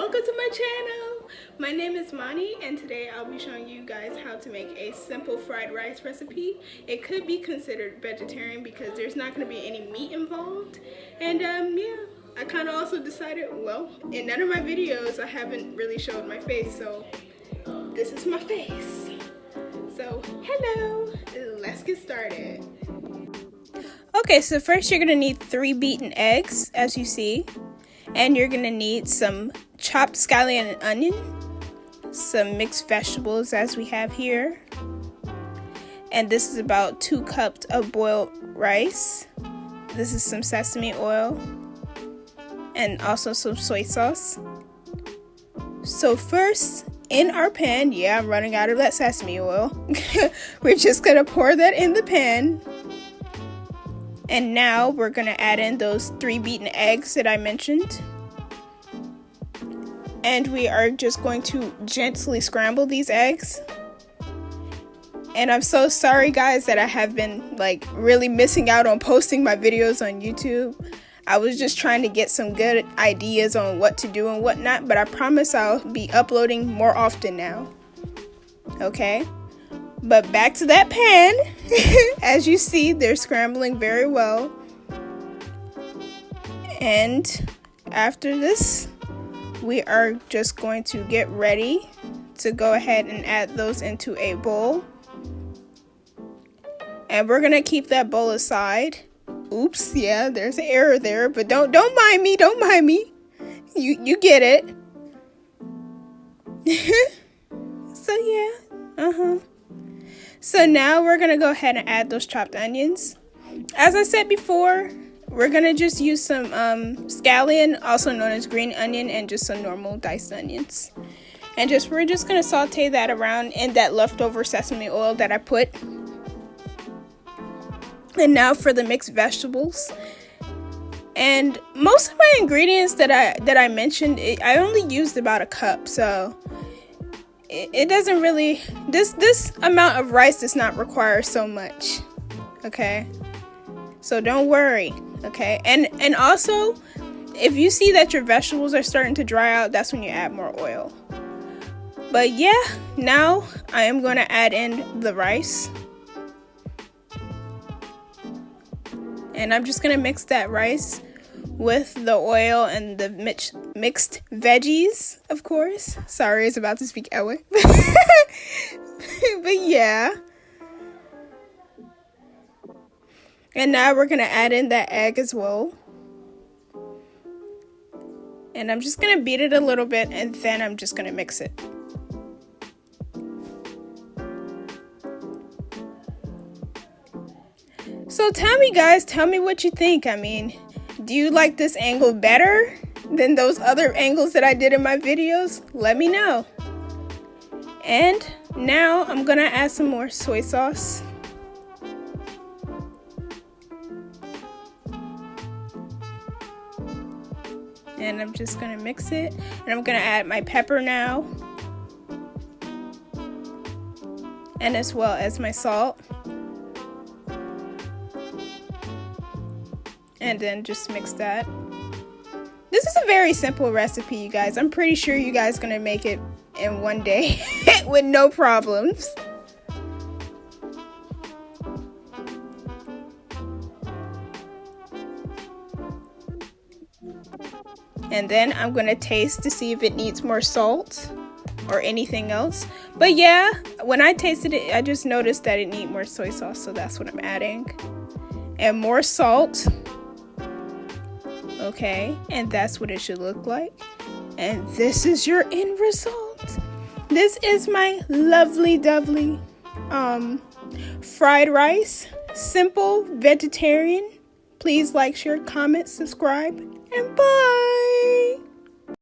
welcome to my channel. My name is Mani, and today I'll be showing you guys how to make a simple fried rice recipe. It could be considered vegetarian because there's not going to be any meat involved. And yeah, I kind of also decided, well, in none of my videos I haven't really showed my face, so this is my face. So hello, let's get started. Okay, so first you're going to need 3 beaten eggs, as you see. And you're going to need some chopped scallion and onion, some mixed vegetables as we have here. And this is about 2 cups of boiled rice. This is some sesame oil and also some soy sauce. So first, in our pan, yeah, I'm running out of that sesame oil. We're just going to pour that in the pan. And now we're going to add in those 3 beaten eggs that I mentioned. And we are just going to gently scramble these eggs. And I'm so sorry guys that I have been really missing out on posting my videos on YouTube. I was just trying to get some good ideas on what to do and whatnot, but I promise I'll be uploading more often now. Okay? But back to that pan. As you see, they're scrambling very well. And after this, we are just going to get ready to go ahead and add those into a bowl. And we're going to keep that bowl aside. Oops, yeah, there's an error there, but don't mind me, don't mind me. You get it. So yeah, So now we're going to go ahead and add those chopped onions. As I said before, we're going to just use some scallion, also known as green onion, and just some normal diced onions. And we're just going to saute that around in that leftover sesame oil that I put. And now for the mixed vegetables. And most of my ingredients that I mentioned, I only used about a cup, so it doesn't really, this amount of rice does not require so much, okay? So don't worry, okay? And also, if you see that your vegetables are starting to dry out, that's when you add more oil. But yeah, now I am going to add in the rice. And I'm just going to mix that rice with the oil and the mixed veggies, of course. Sorry, I was about to speak Ewe. But yeah. And now we're going to add in that egg as well. And I'm just going to beat it a little bit, and then I'm just going to mix it. So tell me guys, tell me what you think. I mean, do you like this angle better than those other angles that I did in my videos? Let me know. And now I'm gonna add some more soy sauce. And I'm just gonna mix it. And I'm gonna add my pepper now. And as well as my salt. And then just mix that. This is a very simple recipe, you guys. I'm pretty sure you guys are gonna make it in one day with no problems. And then I'm gonna taste to see if it needs more salt or anything else. But yeah, when I tasted it, I just noticed that it needs more soy sauce, so that's what I'm adding. And more salt. Okay, and that's what it should look like. And this is your end result. This is my lovely dovely fried rice. Simple, vegetarian. Please like, share, comment, subscribe, and bye.